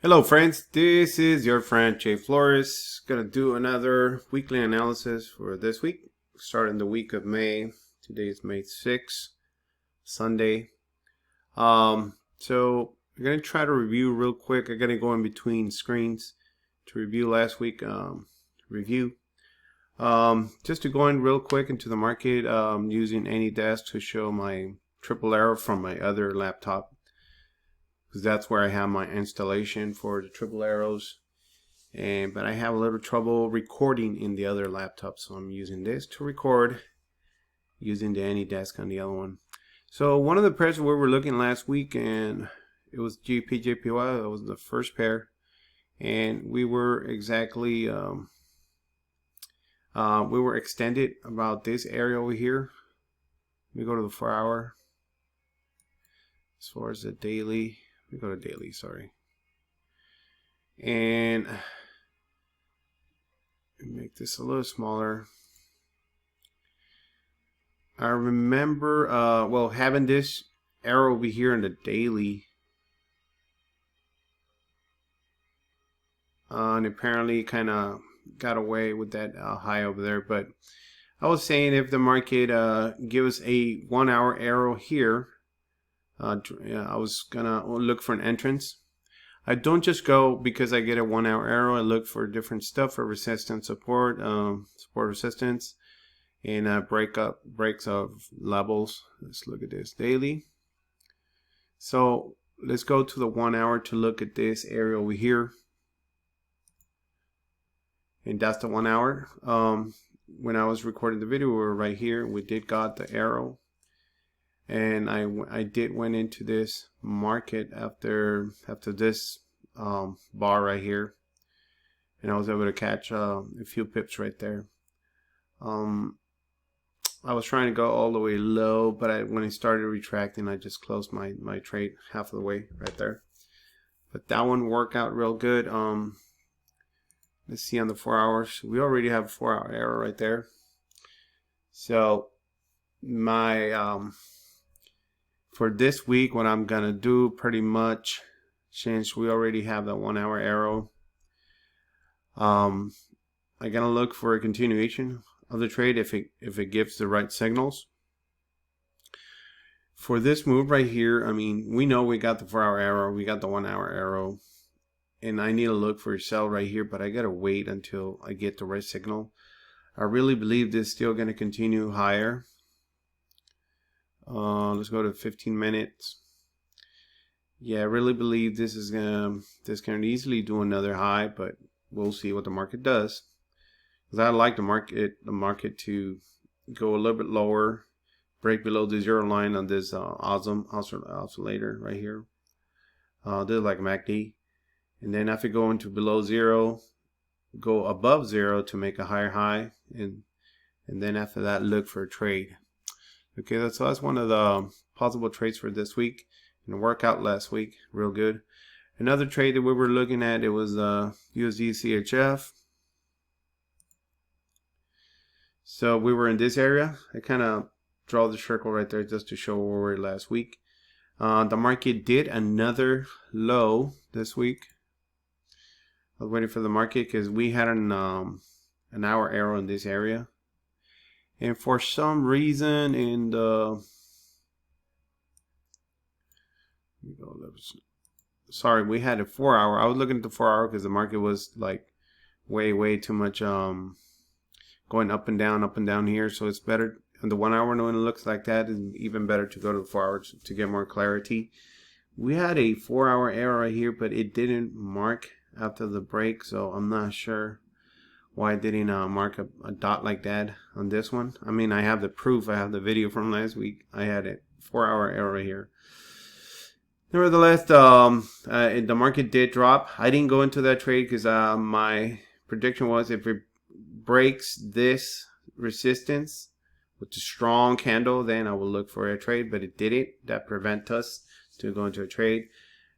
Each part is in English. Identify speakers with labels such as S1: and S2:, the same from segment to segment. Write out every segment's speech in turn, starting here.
S1: Hello friends, this is your friend J Flores. Gonna do another weekly analysis for this week, starting the week of May. Today is May 6th, Sunday. So we're gonna try to review real quick. I'm gonna go in between screens to review last week. Review. Just to go in real quick into the market, using AnyDesk to show my triple arrow from my other laptop, because that's where I have my installation for the triple arrows. But I have a little trouble recording in the other laptop, so I'm using this to record using the AnyDesk on the other one. So one of the pairs we were looking last week, and it was JPY. That was the first pair, and we were exactly we were extended about this area over here. Let me go to the 4-hour. As far as the daily, we go to daily. Sorry, and make this a little smaller. I remember, well, having this arrow over here in the daily, and apparently kind of got away with that high over there. But I was saying, if the market gives a 1-hour arrow here, I was gonna look for an entrance. I don't just go because I get a 1-hour arrow. I look for different stuff for resistance, support, support, resistance, and breaks of levels. Let's look at this daily. So let's go to the 1-hour to look at this area over here, and that's the 1-hour. When I was recording the video, we were right here. We did got the arrow, and I did went into this market after this bar right here, and I was able to catch a few pips right there. I was trying to go all the way low, but when I started retracting, I just closed my trade half of the way right there. But that one worked out real good. Let's see on the 4 hours. We already have a 4-hour arrow right there. So my for this week, what I'm gonna do pretty much, since we already have that 1-hour arrow, I'm gonna look for a continuation of the trade if it gives the right signals. For this move right here, I mean, we know we got the 4-hour arrow, we got the 1-hour arrow, and I need to look for a sell right here, but I gotta wait until I get the right signal. I really believe this is still gonna continue higher. Let's go to 15 minutes. Yeah, I really believe this can easily do another high, but we'll see what the market does. Because I like the market to go a little bit lower, break below the zero line on this awesome oscillator right here. This is like MACD, and then if it go into below zero, go above zero to make a higher high, and then after that, look for a trade. Okay, that's one of the possible trades for this week, and it worked out last week real good. Another trade that we were looking at, it was USD CHF. So we were in this area. I kind of draw the circle right there just to show where we were last week. The market did another low this week. I was waiting for the market because we had an hour arrow in this area, and for some reason in the sorry, we had a 4-hour. I was looking at the 4-hour because the market was like way too much going up and down here. So it's better on the 1-hour when it looks like that, and even better to go to the 4 hours to get more clarity. We had a 4-hour arrow right here, but it didn't mark after the break, so I'm not sure why it didn't mark a dot like that on this one. I mean, I have the proof. I have the video from last week. I had a 4-hour arrow right here. Nevertheless, the market did drop. I didn't go into that trade because my prediction was if it breaks this resistance with a strong candle, then I will look for a trade, but it didn't. That prevent us to go into a trade.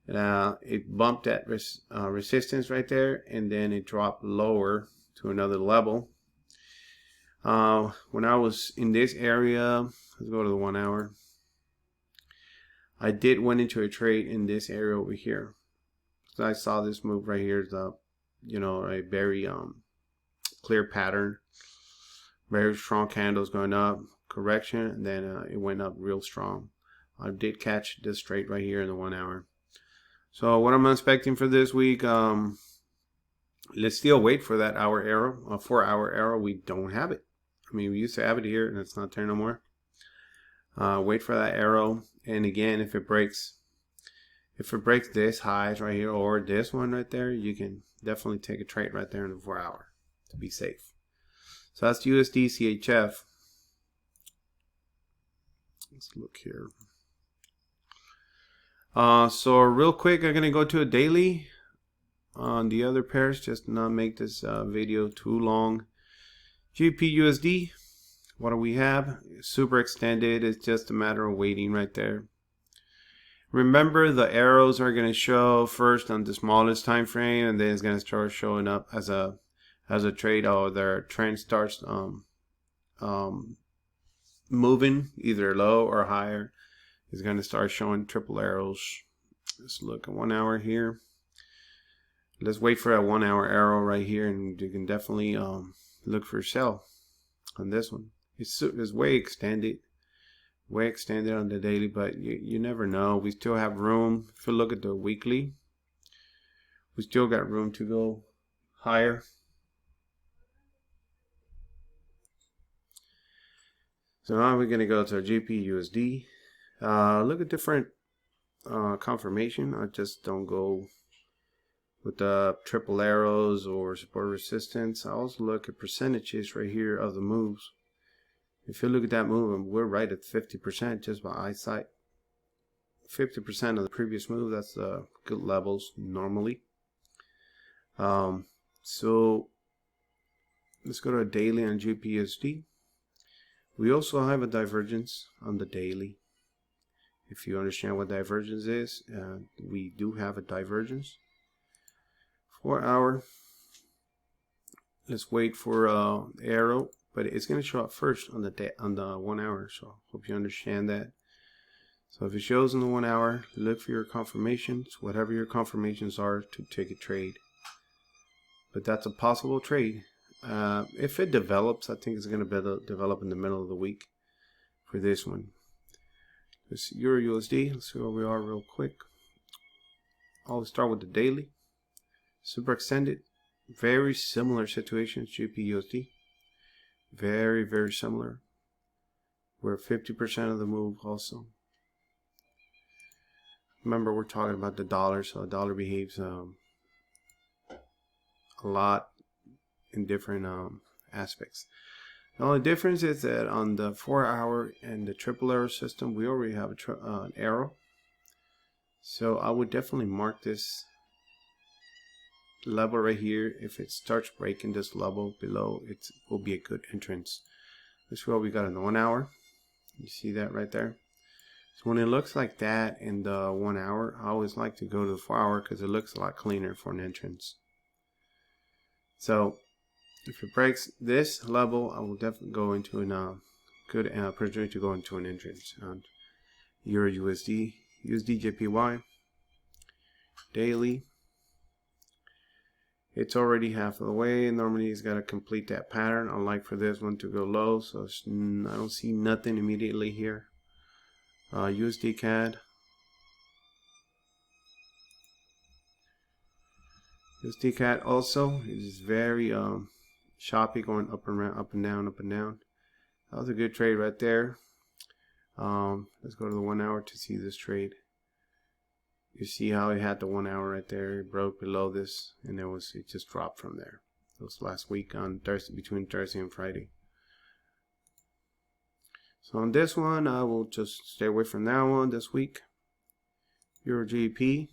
S1: It bumped that resistance right there, and then it dropped lower to another level. When I was in this area, let's go to the 1-hour. I did went into a trade in this area over here. So I saw this move right here, the a very clear pattern, very strong candles going up, correction, and then it went up real strong. I did catch this trade right here in the 1 hour. So what I'm expecting for this week, let's still wait for that hour arrow, a 4 hour arrow. We don't have it. I mean, we used to have it here, and it's not there no more. Wait for that arrow, and again, if it breaks this highs right here or this one right there, you can definitely take a trade right there in the 4 hour to be safe. So that's USD CHF. Let's look here. So real quick, I'm gonna go to a daily on the other pairs, just to not make this video too long. GBP/USD, what do we have? Super extended. It's just a matter of waiting right there. Remember, the arrows are going to show first on the smallest time frame, and then it's going to start showing up as a trade, or their trend starts moving either low or higher. It's going to start showing triple arrows. Let's look at 1 hour here. Let's wait for that 1 hour arrow right here, and you can definitely look for sell on this one. It's way extended on the daily, but you never know. We still have room. If you look at the weekly, we still got room to go higher. So now we're going to go to our GBP/USD. Look at different confirmation. I just don't go with the triple arrows or support resistance. I also look at percentages right here of the moves. If you look at that move, we're right at 50% just by eyesight. 50% of the previous move, that's good levels normally. So let's go to a daily on GBP/USD. We also have a divergence on the daily. If you understand what divergence is, we do have a divergence. 4 hour. Let's wait for arrow, but it's going to show up first on the 1 hour. So hope you understand that. So if it shows in the 1 hour, look for your confirmations, whatever your confirmations are, to take a trade. But that's a possible trade. If it develops, I think it's going to develop in the middle of the week for this one. This Euro/USD. Let's see where we are real quick. I'll start with the daily. Super extended. Very similar situations, GBP/USD. Very, very similar. We're 50% of the move also. Remember, we're talking about the dollar, so the dollar behaves a lot in different aspects. The only difference is that on the 4 hour and the triple arrow system, we already have an arrow. So I would definitely mark this level right here. If it starts breaking this level below, it will be a good entrance. This is what we got in the 1 hour. You see that right there? So when it looks like that in the 1 hour, I always like to go to the 4 hour because it looks a lot cleaner for an entrance. So if it breaks this level, I will definitely go into a good opportunity to go into an entrance. Euro/USD, USD/JPY, daily. It's already half of the way. Normally it's got to complete that pattern. I like for this one to go low, so I don't see nothing immediately here. USD CAD. USD CAD also is very choppy, going up and around, up and down, up and down. That was a good trade right there. Let's go to the 1 hour to see this trade. You see how it had the 1 hour right there. It broke below this, and it just dropped from there. It was last week on Thursday, between Thursday and Friday. So on this one, I will just stay away from that one this week. Euro/GBP.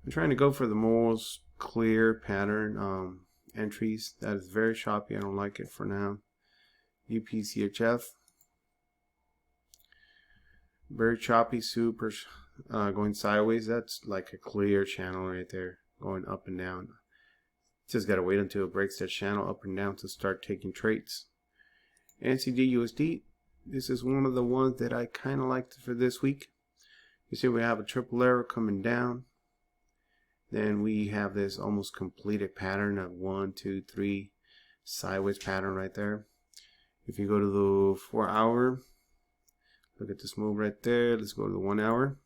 S1: I'm trying to go for the most clear pattern entries. That is very choppy. I don't like it for now. UP/CHF. Very choppy, super going sideways. That's like a clear channel right there, going up and down. Just gotta wait until it breaks that channel up and down to start taking trades. NCD/USD. This is one of the ones that I kind of liked for this week. You see we have a triple arrow coming down. Then we have this almost completed pattern of 1, 2, 3 sideways pattern right there. If you go to the 4 hour, look at this move right there. Let's go to the 1 hour.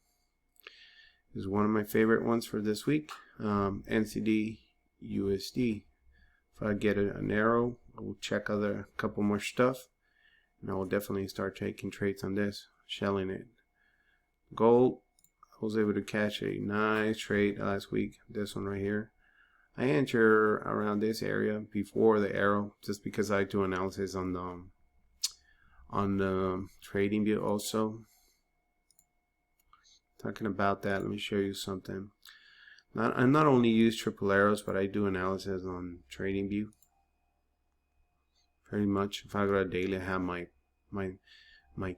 S1: This is one of my favorite ones for this week. NCD USD. If I get an arrow, I will check a couple more stuff, and I will definitely start taking trades on this, shelling it. Gold, I was able to catch a nice trade last week. This one right here. I enter around this area before the arrow, just because I do analysis on the trading view also. Talking about that, let me show you something. I not only use triple arrows, but I do analysis on trading view. Pretty much, if I go to daily, I have my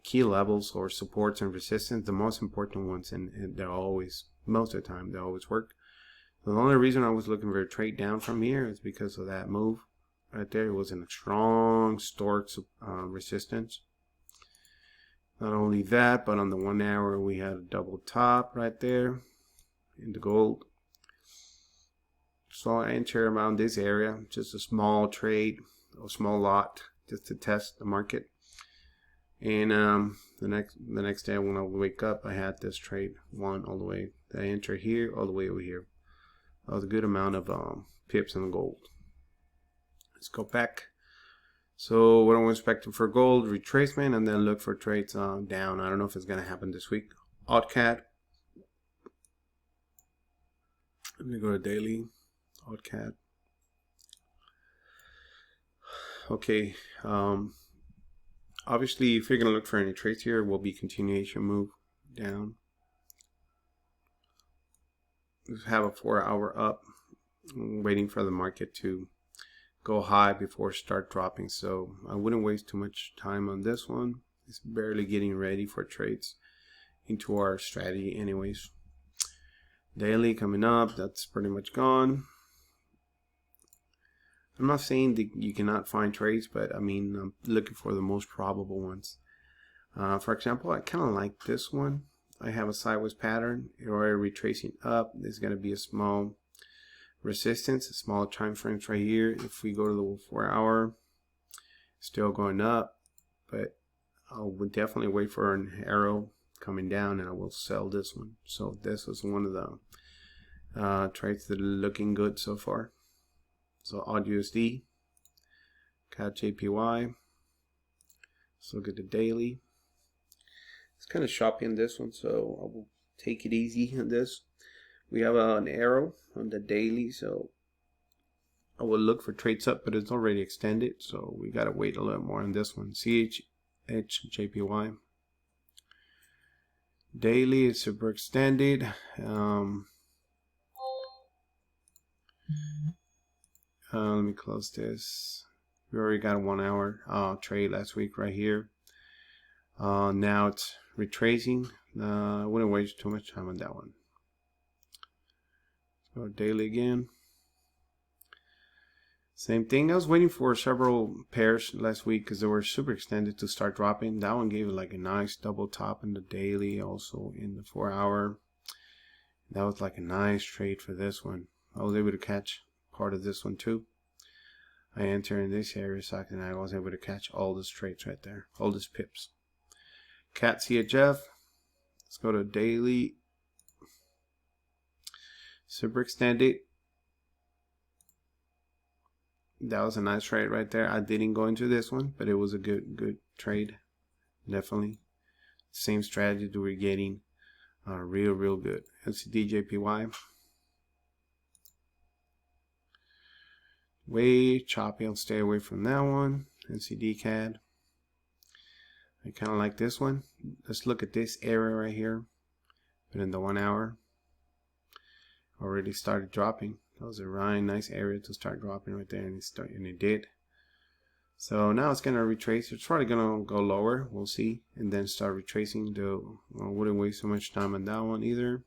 S1: key levels or supports and resistance, the most important ones, and they're always, most of the time, they always work. The only reason I was looking for a trade down from here is because of that move right there. It was in a strong stork resistance. Not only that, but on the 1 hour we had a double top right there in the gold. So I enter around this area, just a small trade, a small lot, just to test the market. And the next day when I wake up, I had this trade one all the way. I enter here all the way over here. That was a good amount of pips in the gold. Let's go back. So what I'm expecting for gold, retracement, and then look for trades down. I don't know if it's going to happen this week. AutoCAD. Let me go to daily. AutoCAD. Okay. Obviously, if you're going to look for any trades here, will be continuation move down. Let's have a 4 hour up. I'm waiting for the market to go high before start dropping, so I wouldn't waste too much time on this one. It's barely getting ready for trades into our strategy anyways. Daily coming up, that's pretty much gone. I'm not saying that you cannot find trades, but I mean, I'm looking for the most probable ones. For example, I kind of like this one. I have a sideways pattern, or retracing up. There's going to be a small resistance, a small time frames right here. If we go to the 4 hour, still going up, but I would definitely wait for an arrow coming down, and I will sell this one. So this was one of the trades that are looking good so far. So odd USD, CAD JPY. Let's look at the daily. It's kind of choppy in this one, so I will take it easy on this. We have an arrow on the daily, so I will look for trades up, but it's already extended, so we gotta wait a little more on this one. JPY. Daily is super extended. Let me close this. We already got a 1 hour trade last week right here. Now it's retracing. I wouldn't waste too much time on that one. Let's go daily again. Same thing. I was waiting for several pairs last week because they were super extended to start dropping. That one gave it like a nice double top in the daily, also in the 4 hour. That was like a nice trade for this one. I was able to catch part of this one too. I enter in this area so I was able to catch all these trades right there, all these pips. CAT CHF. Let's go to daily. Super extended. That was a nice trade right there. I didn't go into this one, but it was a good trade. Definitely. Same strategy that we're getting. Real good. LCD JPY. Way choppy. I'll stay away from that one. NCD CAD. I kind of like this one. Let's look at this area right here. But in the 1 hour, already started dropping. That was a really nice area to start dropping right there, and it did. So now it's gonna retrace. It's probably gonna go lower. We'll see, and then start retracing. I wouldn't waste so much time on that one either.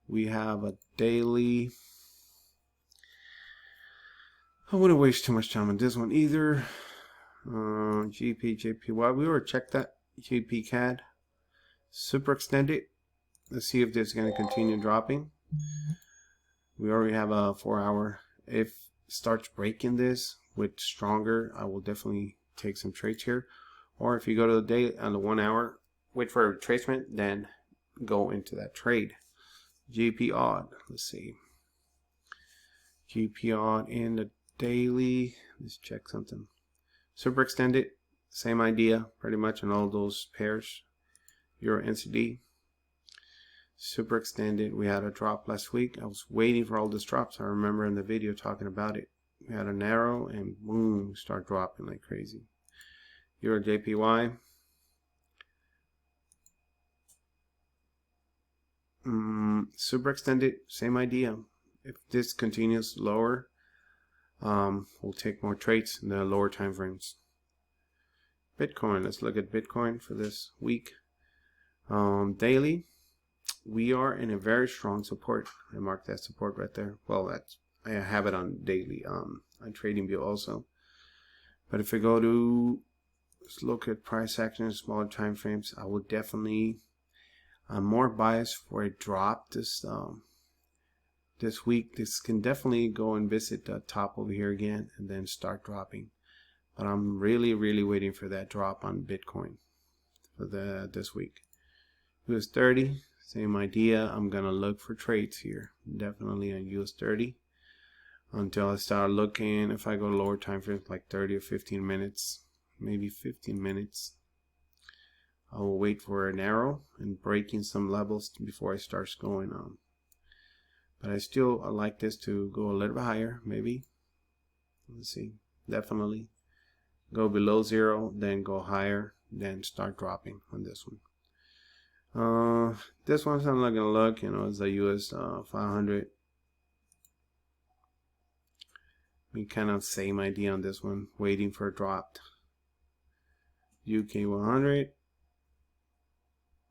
S1: We have a daily. I wouldn't waste too much time on this one either. JPY. We already checked that. GP CAD. Super extended. Let's see if this is going to continue dropping. We already have a 4-hour. If it starts breaking this with stronger, I will definitely take some trades here. Or if you go to the day on the 1 hour, wait for a retracement, then go into that trade. GP odd, let's see. GP odd in the daily. Let's check something. Super extended, same idea pretty much on all those pairs. Euro NCD. Super extended. We had a drop last week. I was waiting for all these drops. I remember in the video talking about it. We had a narrow and boom, start dropping like crazy. Euro JPY. Super extended, same idea. If this continues lower, we'll take more trades in the lower time frames. Bitcoin, let's look at Bitcoin for this week. Daily, we are in a very strong support. I marked that support right there. Well, that's, I have it on daily, on TradingView also. But if we go to, let's look at price action in smaller time frames, I would definitely, I'm more biased for a drop this week. This can definitely go and visit the top over here again and then start dropping. But I'm really waiting for that drop on Bitcoin for this week. US30, same idea. I'm gonna look for trades here, definitely on US30 until I start looking. If I go to lower time frames like 30 or 15 minutes, maybe 15 minutes, I will wait for an arrow and breaking some levels before I start going on. But I still like this to go a little bit higher, maybe. Let's see, definitely go below zero, then go higher, then start dropping on this one. This one's I'm not gonna look, you know, it's a US 500. We kind of same idea on this one, waiting for a drop. UK 100.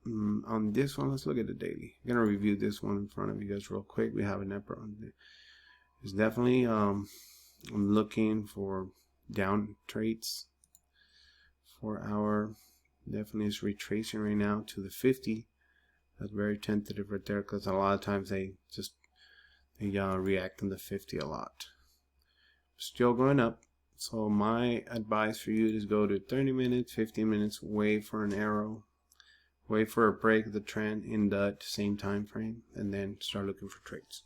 S1: On this one, let's look at the daily. I'm gonna review this one in front of you guys real quick. We have an upper on there. It's definitely I'm looking for down trades. 4 hour definitely is retracing right now to the 50. That's very tentative right there because a lot of times they react in the 50 a lot. Still going up. So my advice for you is go to 30 minutes, 15 minutes, wait for an arrow, wait for a break of the trend in the same time frame, and then start looking for trades.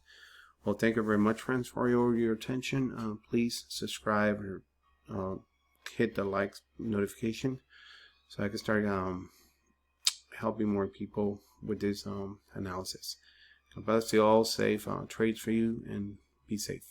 S1: Well, thank you very much, friends, for your attention. Please subscribe or hit the like notification so I can start helping more people with this analysis. God bless you all. Safe trades for you, and be safe.